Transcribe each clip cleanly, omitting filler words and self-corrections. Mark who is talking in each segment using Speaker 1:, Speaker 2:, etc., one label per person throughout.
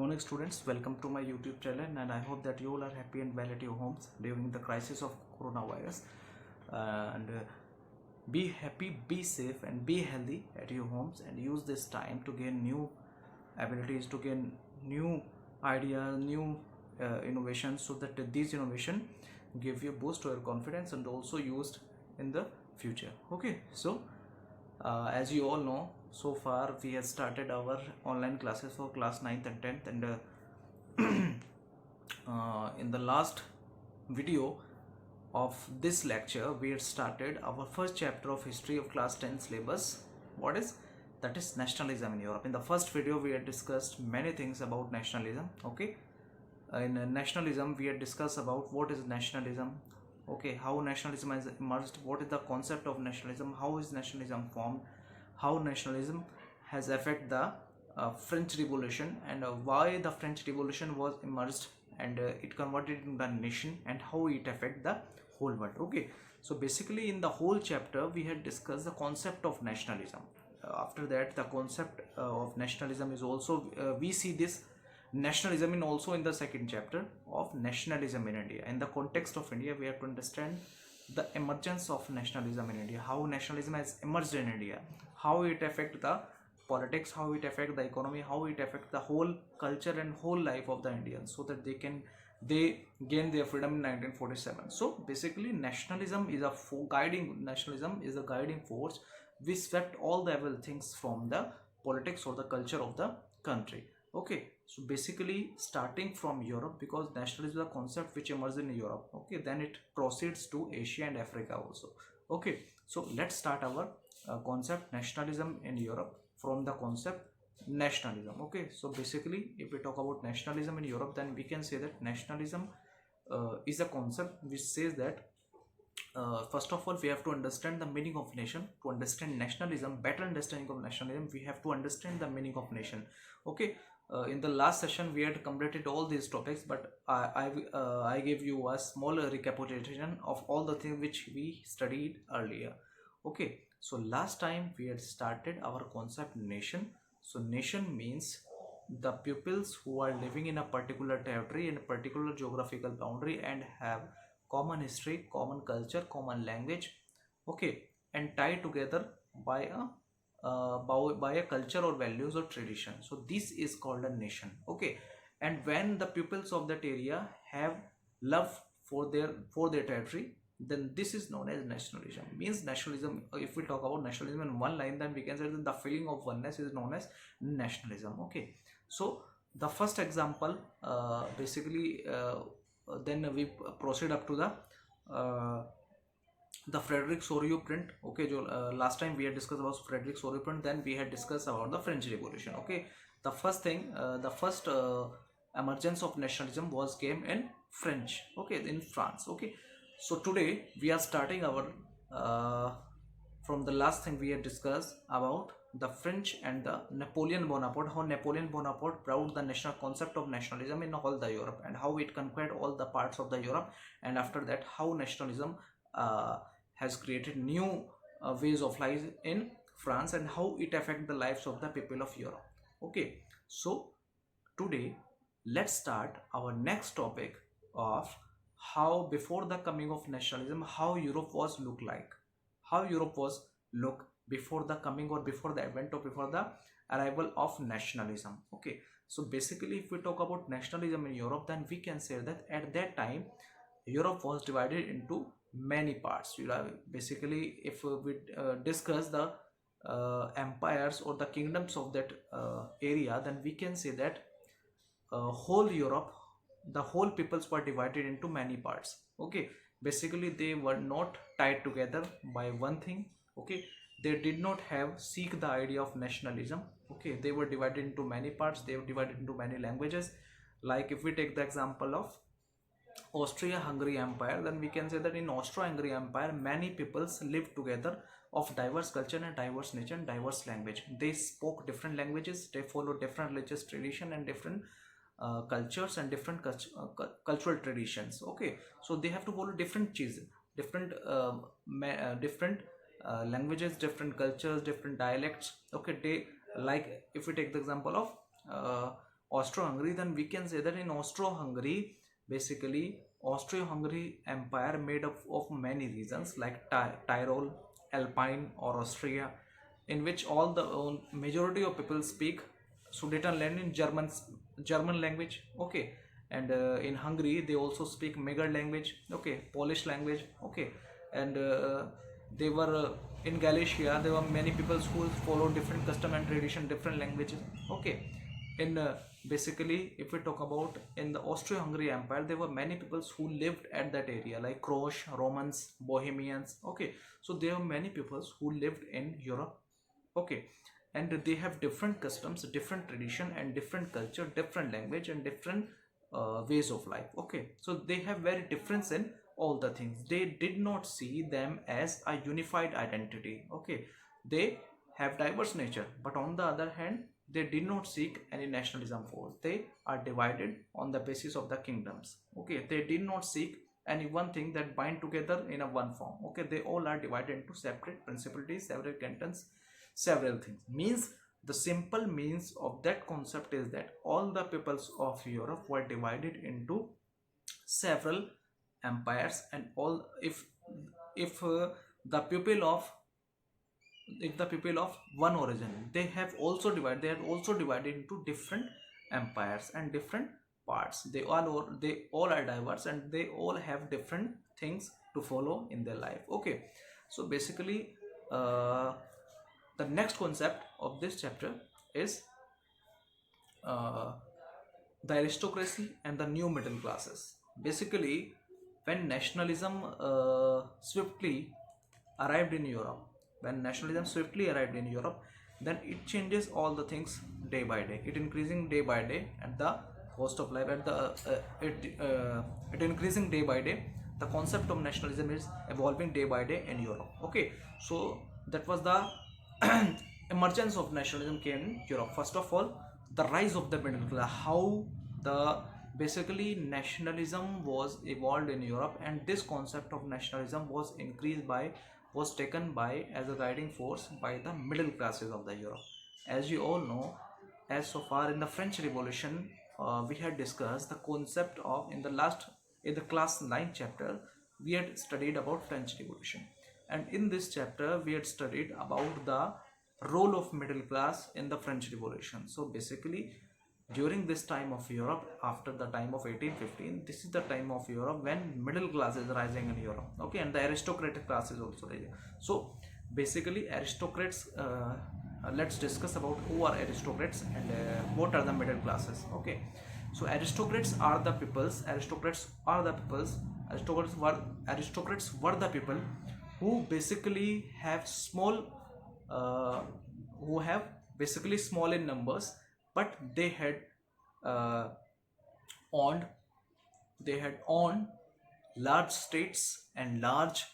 Speaker 1: morning students, welcome to my YouTube channel, and I hope that you all are happy and well at your homes during the crisis of coronavirus. And be happy, be safe and be healthy at your homes, and use this time to gain new abilities, to gain new ideas, new innovations, so that these innovation give you a boost to your confidence and also used in the future. Okay, so as you all know, so far we have started our online classes for class 9th and 10th, and in the last video of this lecture we had started our first chapter of history of class 10 syllabus. What is that? Is nationalism in Europe. In the first video we had discussed many things about nationalism. Okay, in nationalism we had discussed about what is nationalism, okay, how nationalism has emerged, what is the concept of nationalism, how is nationalism formed, how nationalism has affected the French Revolution, and why the French Revolution was emerged and it converted into a nation, and how it affect the whole world. Okay, so basically in the whole chapter we had discussed the concept of nationalism. After that, the concept of nationalism is also we see this nationalism in also in the second chapter of nationalism in India. In the context of India, we have to understand the emergence of nationalism in India, how nationalism has emerged in India, how it affect the politics, how it affect the economy, how it affect the whole culture and whole life of the Indians, so that they gain their freedom in 1947. So basically nationalism is a guiding force which swept all the evil things from the politics or the culture of the country. Okay, so basically starting from Europe, because nationalism is a concept which emerged in Europe. Okay, then it proceeds to Asia and Africa also. Okay, so let's start our concept nationalism in Europe from the concept nationalism. Okay, so basically if we talk about nationalism in Europe, then we can say that nationalism is a concept which says that first of all we have to understand the meaning of nation. To understand nationalism, better understanding of nationalism, we have to understand the meaning of nation. Okay, in the last session we had completed all these topics, but I gave you a small recapitulation of all the things which we studied earlier. Okay, so last time we had started our concept nation. So nation means the peoples who are living in a particular territory, in a particular geographical boundary, and have common history, common culture, common language, okay, and tied together by a culture or values or tradition. So this is called a nation. Okay, and when the peoples of that area have love for their territory, then this is known as nationalism. Means nationalism, if we talk about nationalism in one line, then we can say that the feeling of oneness is known as nationalism. Okay, so the first example, then we proceed up to the Frederick Sorio print. Okay, last time we had discussed about Frederick Sorio print, then we had discussed about the French Revolution. Okay, the first thing, the first emergence of nationalism came in French, okay, in France. Okay, so today we are starting our from the last thing we had discussed about the French and the Napoleon Bonaparte, how Napoleon Bonaparte brought the national concept of nationalism in all the Europe, and how it conquered all the parts of the Europe, and after that how nationalism has created new ways of life in France, and how it affects the lives of the people of Europe. Okay, so today let's start our next topic of how before the coming of nationalism, how Europe was look like, how Europe was look before the coming or before the event or before the arrival of nationalism. Okay, so basically if we talk about nationalism in Europe, then we can say that at that time Europe was divided into many parts. You know, basically if we discuss the empires or the kingdoms of that area, then we can say that whole Europe, the whole peoples were divided into many parts. Okay, basically they were not tied together by one thing. Okay, they did not seek the idea of nationalism. Okay, they were divided into many parts, they were divided into many languages. Like if we take the example of Austria-Hungary Empire, then we can say that in Austro-Hungary Empire many peoples lived together of diverse culture and diverse nature and diverse language. They spoke different languages, they followed different religious tradition and different cultures and different cultural traditions. Okay, so they have to follow different cheeses, different languages, different cultures, different dialects. Okay, they, like if we take the example of Austro-Hungary, then we can say that in Austro-Hungary, basically Austro-Hungary Empire made up of many regions like Tyrol, Alpine or Austria, in which all the majority of people speak Sudetenland in German language. Okay, and in Hungary they also speak Magyar language. Okay, Polish language. Okay, and they were in Galicia. There were many people who follow different custom and tradition, different languages. Okay, in basically if we talk about in the Austro-Hungary Empire, there were many people who lived at that area like Croats, Romans, Bohemians. Okay, so there are many people who lived in Europe. Okay, and they have different customs, different tradition and different culture, different language and different ways of life. Okay, so they have very difference in all the things. They did not see them as a unified identity. Okay, they have diverse nature, but on the other hand they did not seek any nationalism force. They are divided on the basis of the kingdoms. Okay, they did not seek any one thing that bind together in a one form. Okay, they all are divided into separate principalities, several cantons, several things. Means the simple means of that concept is that all the peoples of Europe were divided into several empires, and all if the people of if the people of one origin, they have also divided into different empires and different parts. They all are diverse and they all have different things to follow in their life. Okay, so basically uh, the next concept of this chapter is uh, the aristocracy and the new middle classes. Basically, when nationalism swiftly arrived in Europe, then it changes all the things day by day. It increasing day by day at the cost of life. It increasing day by day. The concept of nationalism is evolving day by day in Europe. Okay, so that was the emergence of nationalism came in Europe. First of all, the rise of the middle class. How the basically nationalism was evolved in Europe, and this concept of nationalism was taken by as a guiding force by the middle classes of the Europe. As you all know, as so far in the French Revolution, we had discussed the concept of in the class 9 chapter we had studied about French Revolution, and in this chapter we had studied about the role of middle class in the French Revolution. So basically, during this time of Europe, after the time of 1815, this is the time of Europe when middle class is rising in Europe. Okay, and the aristocratic class is also rising. So basically aristocrats, let's discuss about who are aristocrats and what are the middle classes. Okay, so aristocrats were the people who basically have small uh, who have basically small in numbers, but uh, owned owned large states and large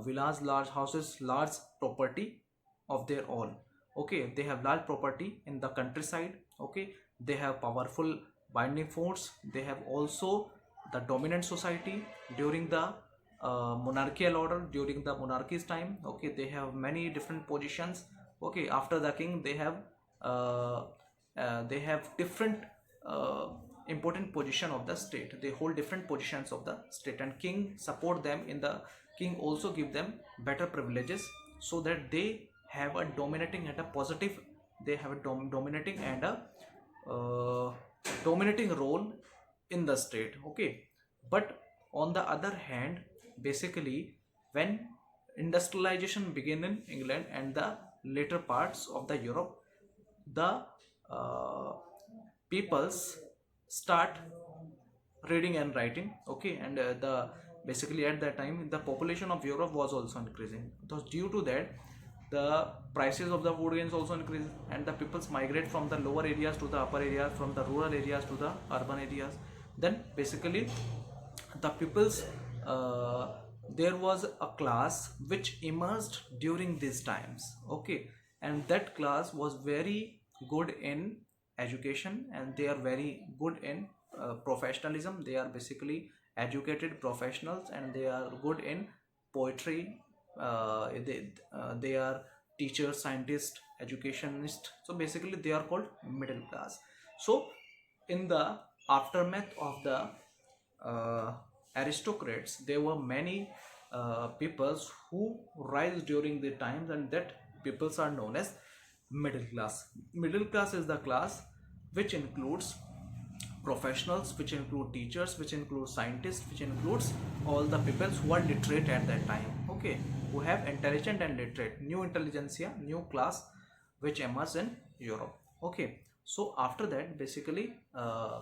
Speaker 1: villas, large houses, large property of their own. Okay, they have large property in the countryside. Okay, they have powerful binding force. They have also the dominant society during the monarchical order, during the monarchy's time. Okay, they have many different positions. Okay, after the king uh, they have different uh, important position of the state. They hold different positions of the state, and king support them in the king also give them better privileges, so that they have a dominating and a positive they have a dominating and a uh, dominating role in the state. Okay, but on the other hand, basically when industrialization began in England and the later parts of the Europe, the uh, peoples start reading and writing. Okay, and the basically at that time the population of Europe was also increasing. Thus due to that, the prices of the food grains also increase, and the peoples migrate from the lower areas to the upper areas, from the rural areas to the urban areas. Then basically the peoples there was a class which emerged during these times. Okay, and that class was very good in education, and they are very good in professionalism. They are basically educated professionals, and they are good in poetry. They are teachers, scientists, educationists. So basically they are called middle class. So in the aftermath of the uh, aristocrats, there were many peoples who rise during the times, and that peoples are known as middle class. Middle class is the class which includes professionals, which include teachers, which include scientists, which includes all the people who are literate at that time, okay, who have intelligent and literate, new intelligentsia, new class which emerged in Europe. Okay, so after that, basically uh,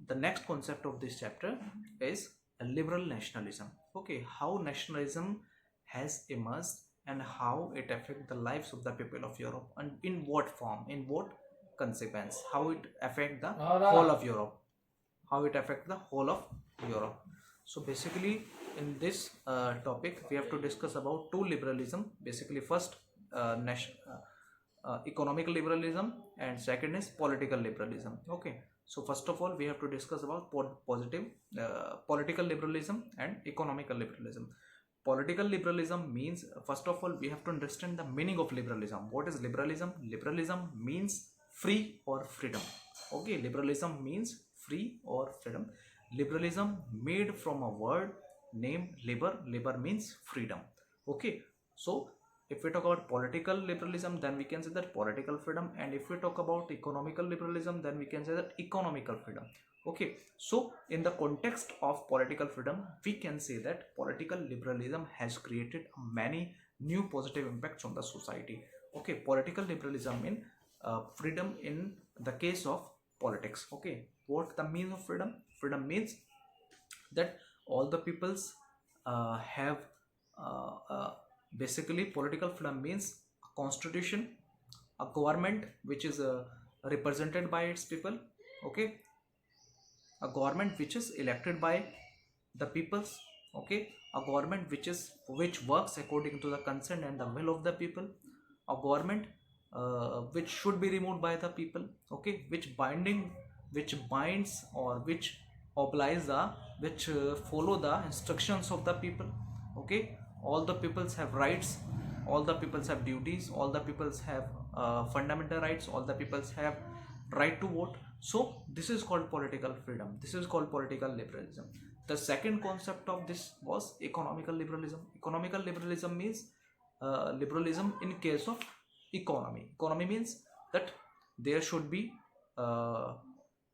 Speaker 1: the next concept of this chapter is liberal nationalism. Okay, how nationalism has emerged and how it affects the lives of the people of Europe, and in what form, in what consequence, how it affect the whole of Europe, how it affect the whole of Europe. So basically in this topic we have to discuss about two liberalism. Basically first economical liberalism, and second is political liberalism. Okay, so first of all we have to discuss about positive political liberalism and economical liberalism. Political liberalism means, first of all we have to understand the meaning of liberalism. What is liberalism? Liberalism means free or freedom. Okay, liberalism means free or freedom. Liberalism made from a word named liber. Liber means freedom. Okay, so if we talk about political liberalism, then we can say that political freedom, and if we talk about economical liberalism, then we can say that economical freedom. Okay, so in the context of political freedom, we can say that political liberalism has created many new positive impacts on the society. Okay, political liberalism means freedom in the case of politics. Okay, what the meaning of freedom? Freedom means that all the peoples have uh, uh, basically political freedom means a constitution, a government which is represented by its people. Okay, a government which is elected by the peoples. Okay, a government which works according to the consent and the will of the people. A government which should be removed by the people. Okay, which binds or which obliges the, which follow the instructions of the people. Okay, all the peoples have rights, all the peoples have duties, all the peoples have fundamental rights, all the peoples have right to vote. So this is called political freedom, this is called political liberalism. The second concept of this was economical liberalism. Economical liberalism means liberalism in case of economy. Economy means that there should be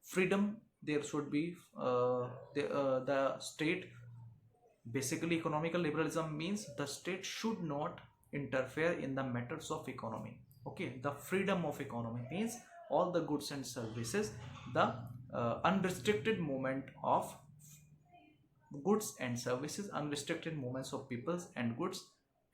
Speaker 1: freedom, there should be the state. Basically economical liberalism means the state should not interfere in the matters of economy. Okay, the freedom of economy means all the goods and services, the unrestricted movement of goods and services, unrestricted movements of peoples and goods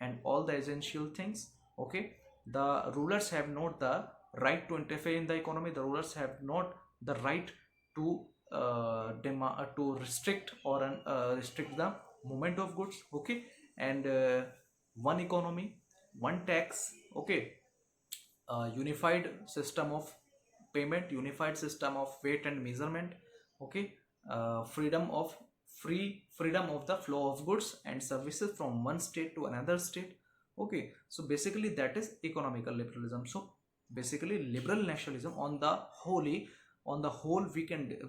Speaker 1: and all the essential things. Okay, the rulers have not the right to interfere in the economy, the rulers have not the right to to restrict or restrict the movement of goods. Okay, and one economy, one tax. Okay, unified system of payment, unified system of weight and measurement. Okay, freedom of the flow of goods and services from one state to another state. Okay, so basically that is economical liberalism. So basically liberal nationalism on the whole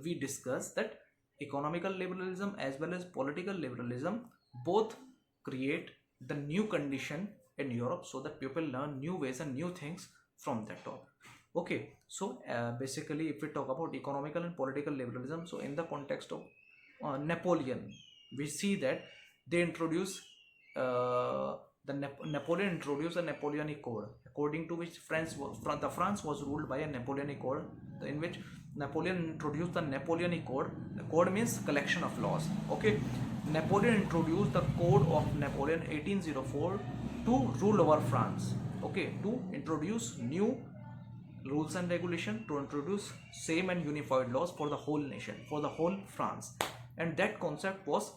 Speaker 1: we discuss that economical liberalism as well as political liberalism both create the new condition in Europe so that people learn new ways and new things from that topic. Okay, so basically if we talk about economical and political liberalism, so in the context of Napoleon, we see that they introduce Napoleon introduced a Napoleonic Code, according to which France was ruled by a Napoleonic Code, in which Napoleon introduced the Napoleonic Code. The code means collection of laws. Okay, Napoleon introduced the Code of Napoleon 1804 to rule over France. Okay, to introduce new rules and regulation, to introduce same and unified laws for the whole nation, for the whole France, and that concept was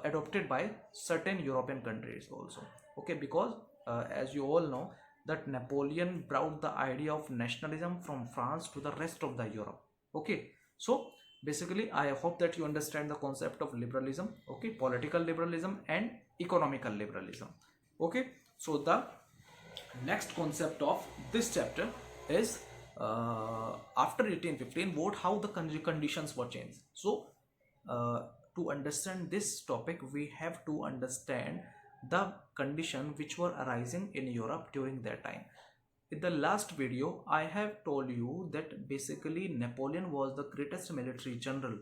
Speaker 1: adopted by certain European countries also. Okay, because as you all know that Napoleon brought the idea of nationalism from France to the rest of the Europe. Okay, so basically I hope that you understand the concept of liberalism. Okay, political liberalism and economical liberalism. Okay, so the next concept of this chapter is after 1815, what how the conditions were changed. So to understand this topic, we have to understand the condition which were arising in Europe during that time. In the last video, I have told you that basically Napoleon was the greatest military general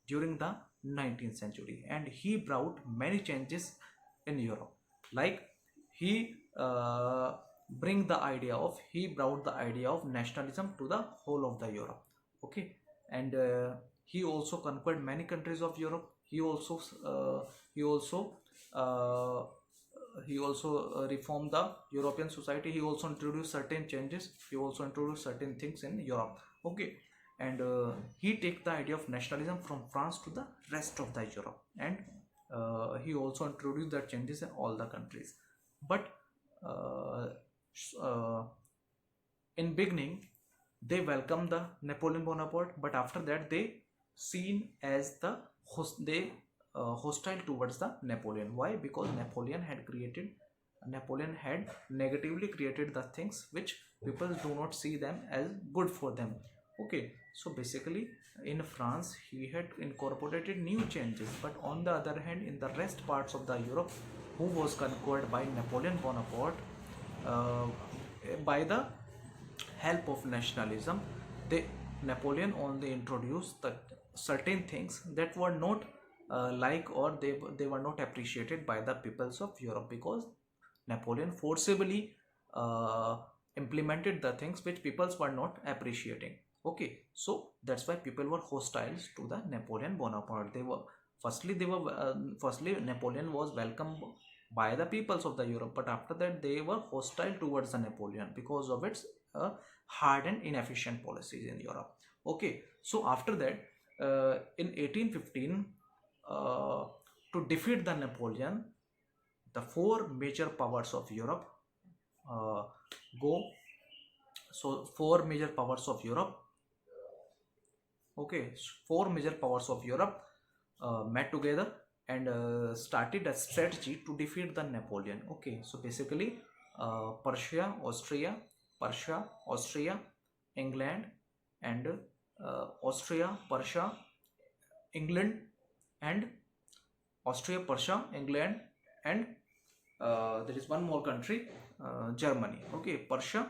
Speaker 1: during the 19th century, and he brought many changes in Europe. Like he he brought the idea of nationalism to the whole of the Europe. Okay, and he also conquered many countries of Europe. He also uh, reformed the European society. He also introduced certain changes. He also introduced certain things in Europe. Okay, and he take the idea of nationalism from France to the rest of the Europe, and he also introduced the changes in all the countries. But uh, uh, in beginning, they welcome the Napoleon Bonaparte, but after that they seen as the hostile towards the Napoleon. Why? Because Napoleon had negatively created the things which people do not see them as good for them. Okay, so basically in France he had incorporated new changes, but on the other hand, in the rest parts of the Europe, who was conquered by Napoleon Bonaparte, uh, by the help of nationalism, they Napoleon only introduced the certain things that were not or they were not appreciated by the peoples of Europe, because Napoleon forcibly uh, implemented the things which peoples were not appreciating. Okay, so that's why people were hostile to the Napoleon Bonaparte. Firstly Napoleon was welcomed by the peoples of the Europe, but after that they were hostile towards the Napoleon because of its hard and inefficient policies in Europe. Okay, so after that, in 1815, uh, to defeat the Napoleon, the four major powers of Europe uh, go. So four major powers of Europe. Okay, four major powers of Europe met together and started a strategy to defeat the Napoleon. Okay, so basically Persia, Austria, England, and Austria, Persia, England, and Austria, Persia, England, and there is one more country, Germany. Okay, Persia,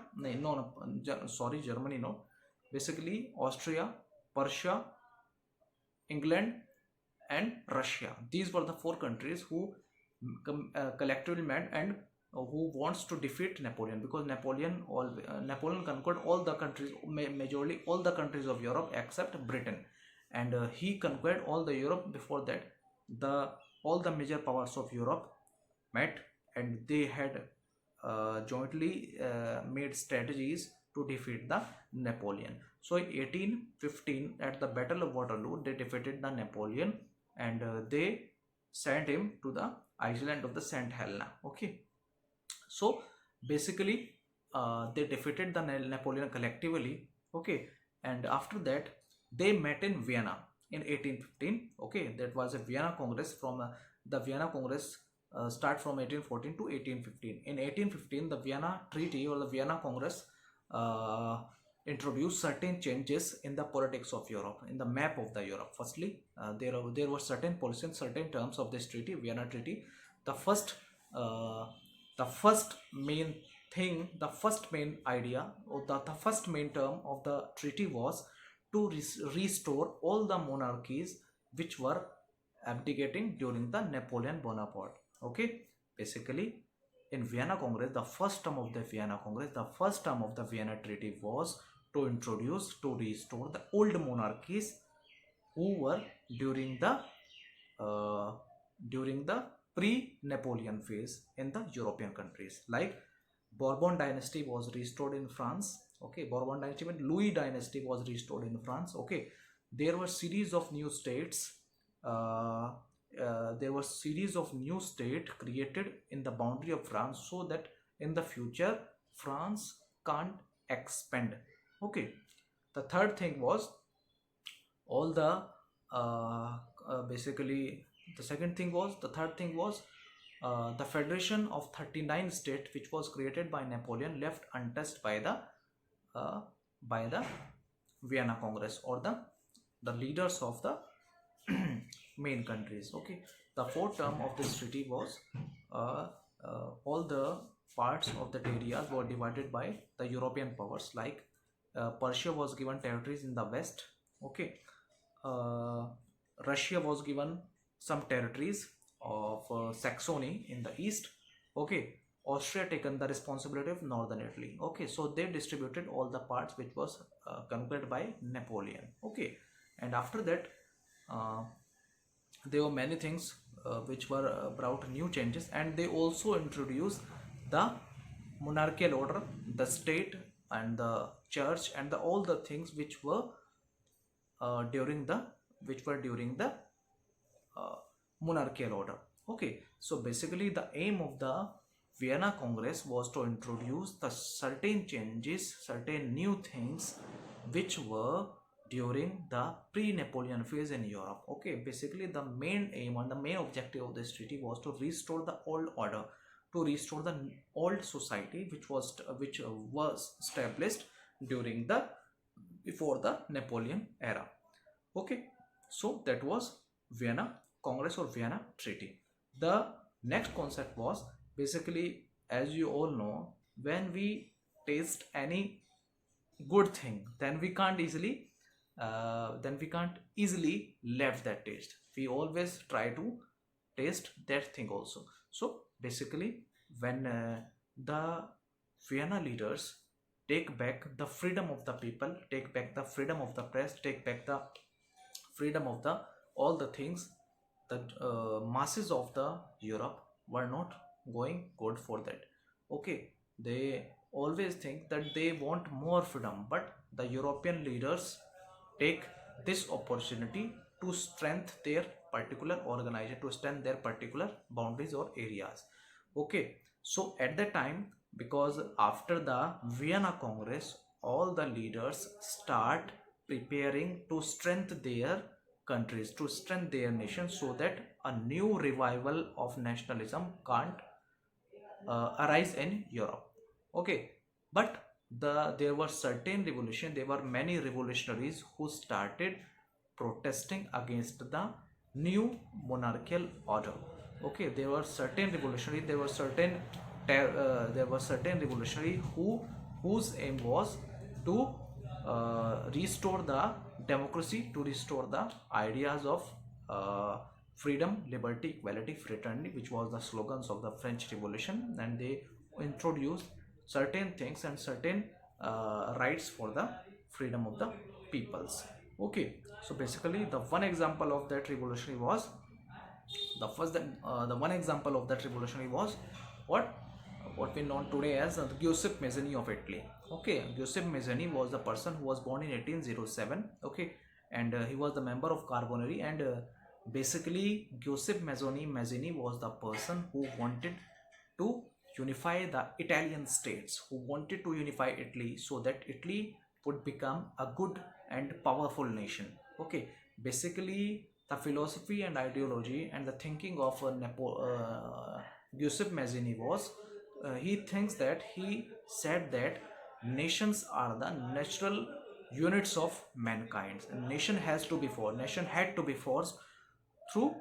Speaker 1: sorry, Germany, no. Basically, Austria, Persia, England, and Russia. These were the four countries who collectively met and who wants to defeat Napoleon, because Napoleon conquered all the countries, majorly all the countries of Europe except Britain, and he conquered all the Europe. Before that, all the major powers of Europe met, and they had jointly made strategies to defeat the Napoleon. So in 1815, at the Battle of Waterloo, they defeated the Napoleon, and they sent him to the island of the St. Helena. Okay, so basically they defeated the Napoleon collectively. Okay, and after that they met in Vienna in 1815. Okay, that was a Vienna Congress. From the Vienna Congress start from 1814 to 1815. In 1815, the Vienna Treaty or the Vienna Congress introduced certain changes in the politics of Europe, in the map of the Europe. Firstly, there were certain policies, certain terms of this treaty, Vienna Treaty. The first main thing, the first main idea, or the first main term of the treaty was to restore all the monarchies which were abdicating during the Napoleon Bonaparte. Okay, basically in Vienna Congress, the first term of the Vienna Treaty was to restore the old monarchies who were during the pre-Napoleon phase in the European countries. Like Bourbon dynasty was restored in France. Okay, Bourbon dynasty means Louis dynasty was restored in France. Okay, there were series of new states. There was series of new state created in the boundary of France, so that in the future France can't expand. Okay, the third thing was all the basically the third thing was the federation of 39 states which was created by Napoleon left untouched by by the Vienna Congress, or the leaders of the main countries. Okay, the fourth term of this treaty was uh, all the parts of that areas were divided by the European powers. Like Persia was given territories in the west. Okay, uh, Russia was given some territories of Saxony in the east. Okay, Austria taken the responsibility of northern Italy. Okay, so they distributed all the parts which was conquered by Napoleon. Okay, and after that, uh, there were many things which were brought new changes, and they also introduced the monarchical order, the state, and the church, and all the things during the which were during the uh, monarchical order. Okay, so basically the aim of the Vienna Congress was to introduce the certain changes, certain new things which were during the pre-Napoleon phase in Europe. Okay, basically the main aim and the main objective of this treaty was to restore the old order, to restore the old society which was established during the before the Napoleon era. Okay, so that was Vienna Congress or Vienna Treaty. The next concept was basically, as you all know, when we taste any good thing, then we can't easily left that taste. We always try to taste that thing also. So basically, when the Vienna leaders take back the freedom of the people, take back the freedom of the press, take back the freedom of the all the things, the masses of the Europe were not going good for that. Okay, they always think that they want more freedom, but the European leaders take this opportunity to strengthen their particular organization, to strengthen their particular boundaries or areas. Okay, so at that time, because after the Vienna Congress, all the leaders start preparing to strengthen their countries, to strengthen their nation, so that a new revival of nationalism can't arise in Europe. Okay, but there were certain revolution. There were many revolutionaries who started protesting against the new monarchical order. Okay, there were certain revolutionary. There were certain revolutionary whose aim was to restore the democracy, to restore the ideas of freedom, liberty, equality, fraternity, which was the slogans of the French Revolution, and they introduced certain things and certain rights for the freedom of the peoples. Okay, so basically the one example of that revolutionary was the one example of that revolutionary was what what we know today as Giuseppe Mazzini of Italy. Okay, Giuseppe Mazzini was the person who was born in 1807. Okay, and he was the member of Carbonari, and basically Giuseppe Mazzini was the person who wanted to unify the Italian states, who wanted to unify Italy so that Italy would become a good and powerful nation. Okay, basically the philosophy and ideology and the thinking of Giuseppe Mazzini was, he said that nations are the natural units of mankind. A nation had to be forced through,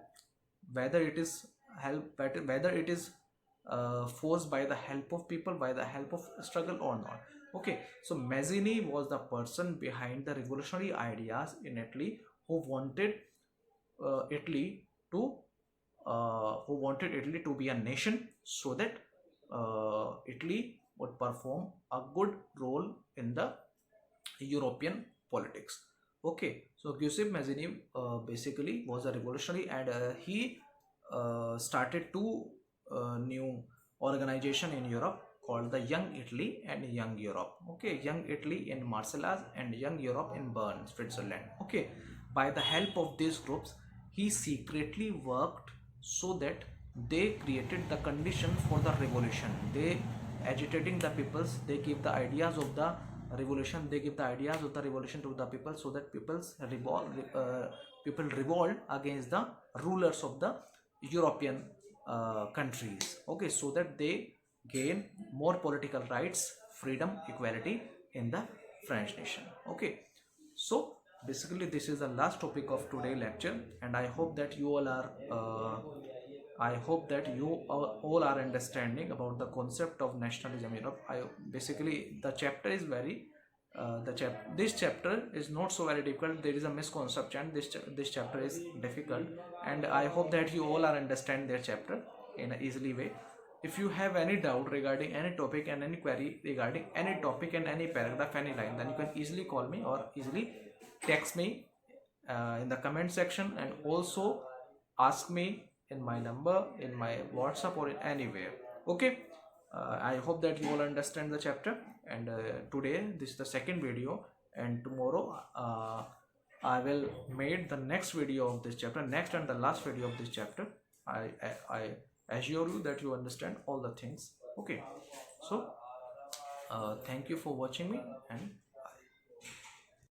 Speaker 1: whether it is whether it is forced by the help of people, by the help of struggle or not. Okay, so Mazzini was the person behind the revolutionary ideas in Italy, who wanted Italy to be a nation, so that Italy would perform a good role in the European politics. Okay, so Giuseppe Mazzini basically was a revolutionary, and he started two new organization in Europe called the Young Italy and Young Europe. Okay, Young Italy in Marseille and Young Europe in Bern, Switzerland. Okay, by the help of these groups, he secretly worked so that they created the condition for the revolution. They agitating the peoples, they give the ideas of the revolution, they give the ideas of the revolution to the people, so that people revolt against the rulers of the European countries. Okay, so that they gain more political rights, freedom, equality in the French nation. Okay, so basically this is the last topic of today lecture, and I hope that you all are I hope that you all are understanding about the concept of nationalism. Basically the chapter is very this chapter is not so very difficult. There is a misconception. This chapter is difficult, and I hope that you all are understand their chapter in an easily way. If you have any doubt regarding any topic and any query regarding any topic and any paragraph, any line, then you can easily call me or easily text me in the comment section, and also ask me in my number, in my WhatsApp, or in anywhere. Okay, I hope that you all understand the chapter, and today this is the second video, and tomorrow I will make the next video of this chapter, next and the last video of this chapter. I assure you that you understand all the things. Okay, so thank you for watching me, and